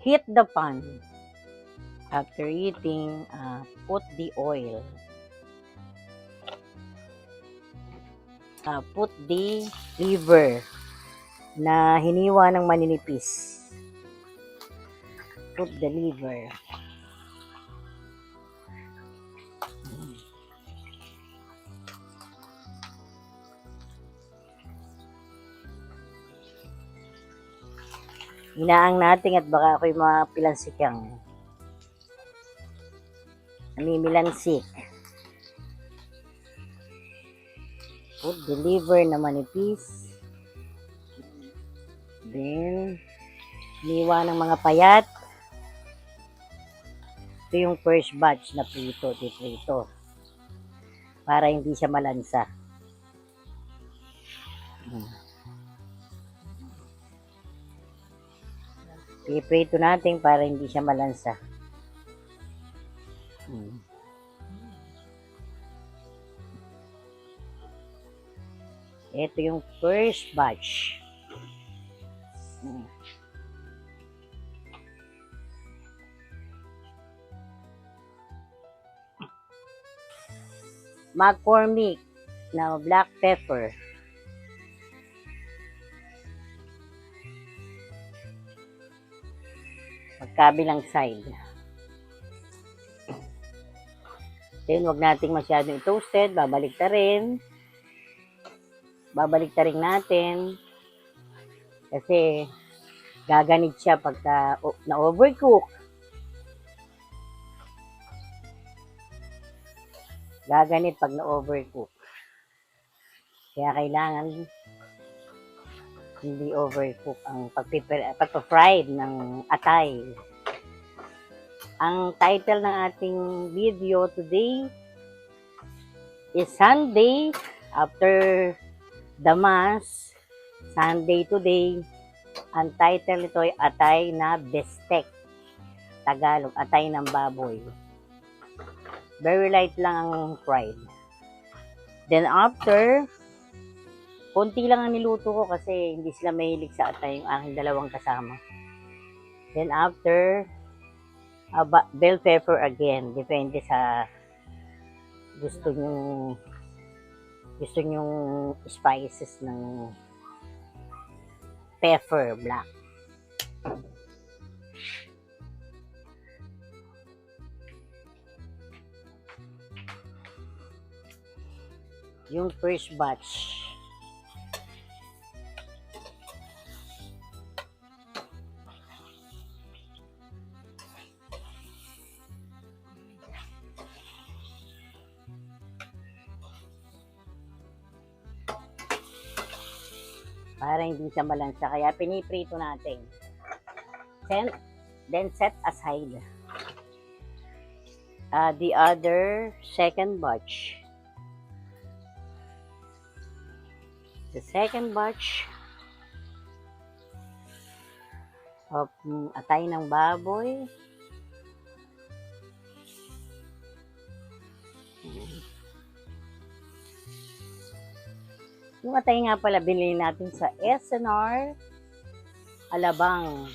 Heat the pan. After eating, put the oil. Put the liver na hiniwa ng maninipis. Put the liver. Inaang natin at baka ako'y mapilansikyang. Namimilansik. Put the liver na manipis. Then, hiniwa ng mga payat. Ito yung first batch na prito. Para hindi siya malansa. Piprito natin para hindi siya malansa. Ito yung first batch. McCormick na black pepper. Magkabilang side. Then, wag nating masyadong toasted. Babaliktarin natin. Kasi, gaganit siya pagka na-overcook. Gaganit pag na-overcook. Kaya kailangan hindi overcook ang pagpa-fried ng atay. Ang title ng ating video today is Sunday after the Mass. Sunday today. Ang title nito ay atay na bestek. Tagalog, atay ng baboy. Very light lang ang fried. Then after, konti lang ang niluto ko kasi hindi sila mahilig sa atay yung aking dalawang kasama. Then after, bell pepper again. Depende sa gusto nyong spices ng pepper black. Yung first batch. Para hindi siya malansa. Kaya piniprito natin. Then set aside. The other second batch. The second batch of atay ng baboy. Yung atay nga pala binili natin sa SNR Alabang.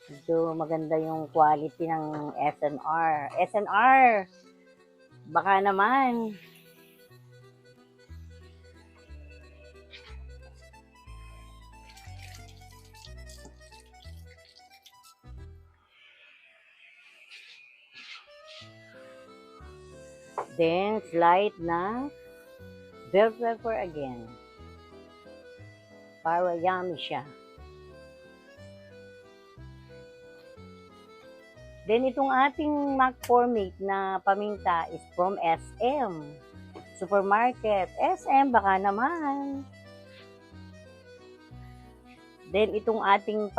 Ito maganda yung quality ng SNR. SNR! Baka naman. Then, slight na bell pepper again. Para yummy siya. Then, itong ating McCormick na paminta is from SM. Supermarket. SM, baka naman. Then, itong ating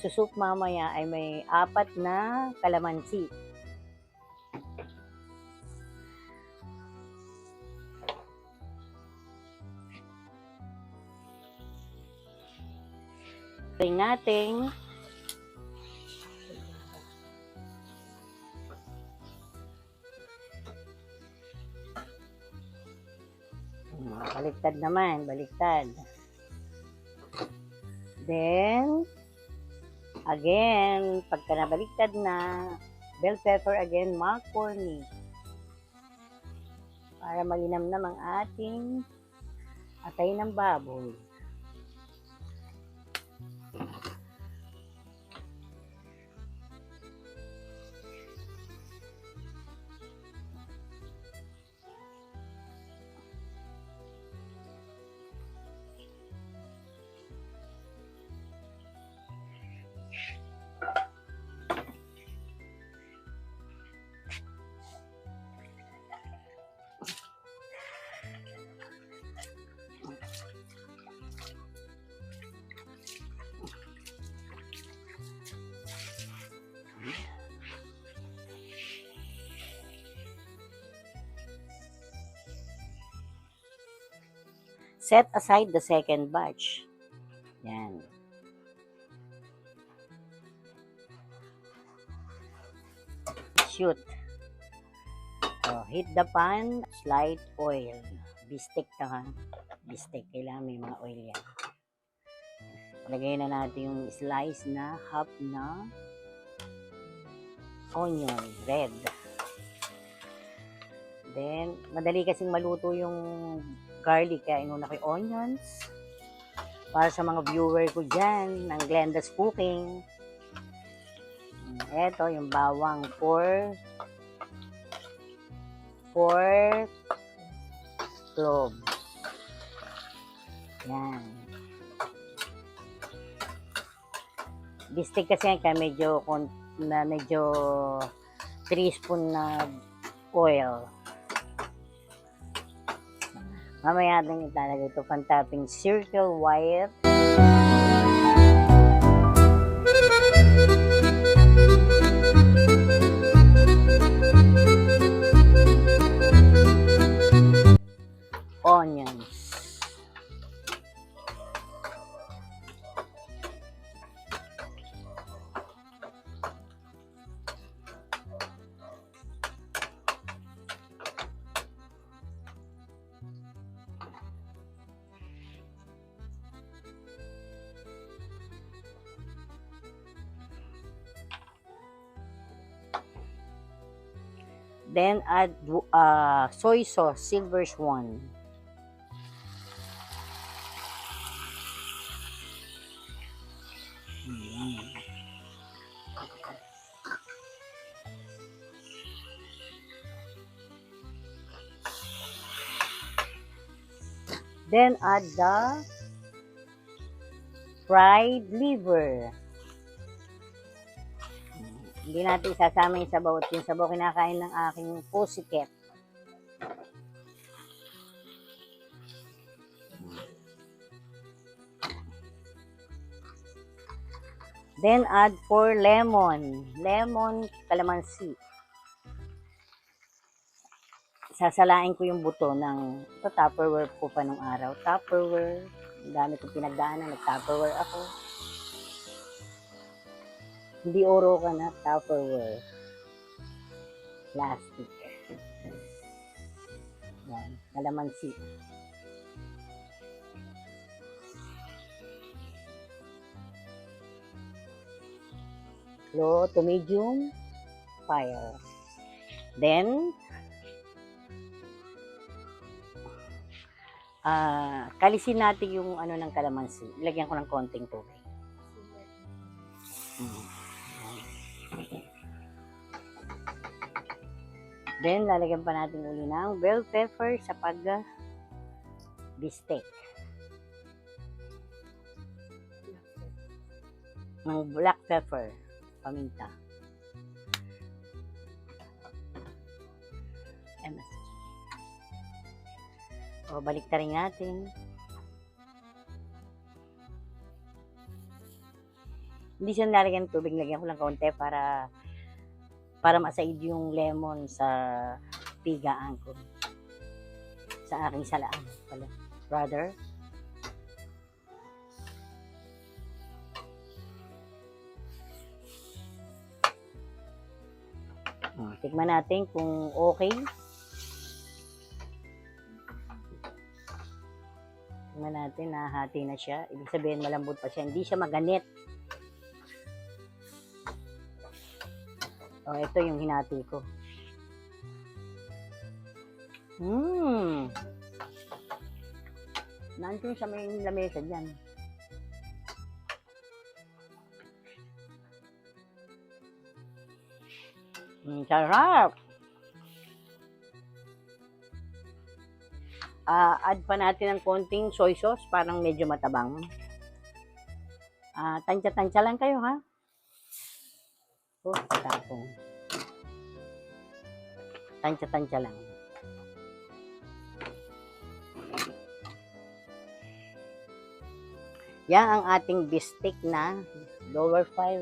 susup mamaya ay may 4 na kalamansi. Ring natin. Baliktad naman, baliktad. Then, again, pagka nabaliktad na, bell pepper again, McCormick. Para malinamnam ang ating atay ng baboy. Set aside the second batch. Yan. Shoot. So, heat the pan, slight oil. Bistek na ha. Bistek. Kailangan may mga oil yan. Lagay na natin yung slice na half na onion, red. Then, madali kasing maluto yung garlic, kaya inuna ko yung onions. Para sa mga viewer ko dyan, ng Glenda's Cooking. Ito, yung bawang 4 clove. Yan. Bistig kasi kaya medyo 3 spoon na oil. Mamaya natin italagay ito pantaping circle wire. Onions. Then add soy sauce, Silver Swan. Then add the fried liver. Hindi natin isasama yung sabaw at yung sabaw kinakain ng aking pussycat. Then add 4 lemon. Lemon, calamansi. Sasalain ko yung buto ng Tupperware ko pa nung araw. Tupperware. Ang dami kong pinagdaanan. Nag-Tupperware ako. Hindi oro ka na, Tupperware. Plastic. Yan, calamansi. Low to medium fire. Then, kalisin natin yung ano ng calamansi. Ilagyan ko ng konting tubig. Then, lalagyan pa natin uli ng bell pepper sa pag-bistek. Ng black pepper, paminta. MSG. O, balik na rin natin. Hindi siya nalagyan ng tubig, lagyan ko lang kaunti para masaid yung lemon sa pigaan ko. Sa aking salaan pala. Brother. Tikman natin kung okay. Tingnan natin, nahati na siya. Ibig sabihin, malambot pa siya. Hindi siya maganit. O, ito yung hinati ko. Nandun sa may lamesa dyan. Sarap! Add pa natin ng konting soy sauce, parang medyo matabang. Tansya-tansya lang kayo, ha? Tapong. Tansya-tansya lang. Yan ang ating bistek na lower fire.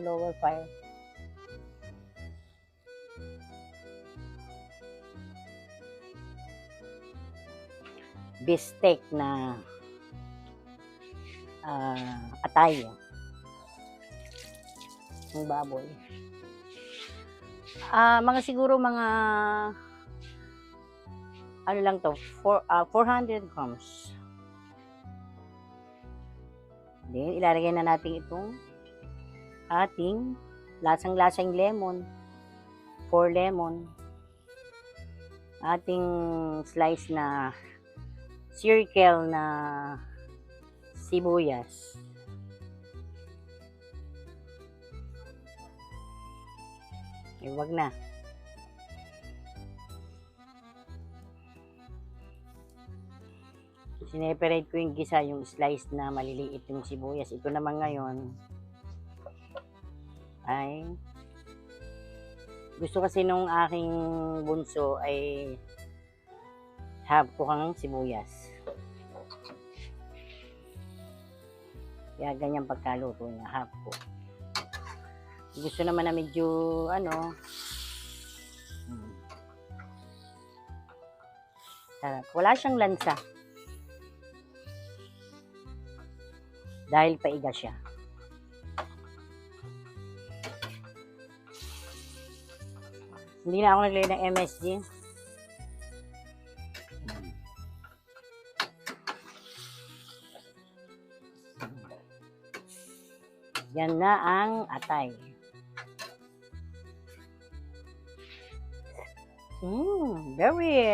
Bistek na atay ng baboy. Siguro mga ano lang to, 400 grams. Then ilalagay na natin itong ating lasang-lasang lemon, 4 lemon, ating slice na circle na sibuyas. Wag na. Sineperate ko yung gisa, yung slice na maliliit yung sibuyas. Ito naman ngayon ay gusto kasi nung aking bunso ay half ko kang sibuyas. Kaya ganyan pagkaluto niya, half ko. Gusto naman na medyo sarap. Wala siyang lansa. Dahil paiga siya. Hindi na ako naglagay ng MSG. Yan na ang atay. Very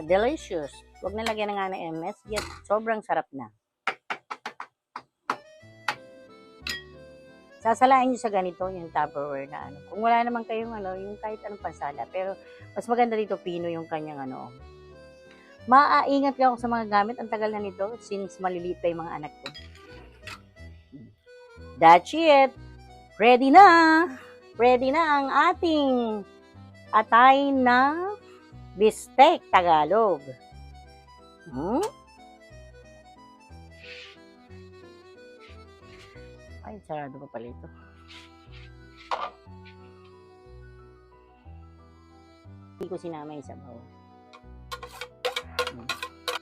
delicious. Huwag na lagyan na nga ng MSG at sobrang sarap na. Sasalain nyo sa ganito, yung Tupperware na Kung wala naman kayong yung kahit anong pansala. Pero mas maganda dito, pino yung kanyang Maaingat ka ako sa mga gamit. Ang tagal na nito since maliliit pa yung mga anak ko. That's it. Ready na. Ready na ang ating atay na bistek Tagalog. Ay, sarado pa pala ito. Hindi ko sinama yung sabaw.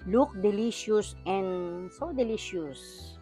Look delicious and so delicious.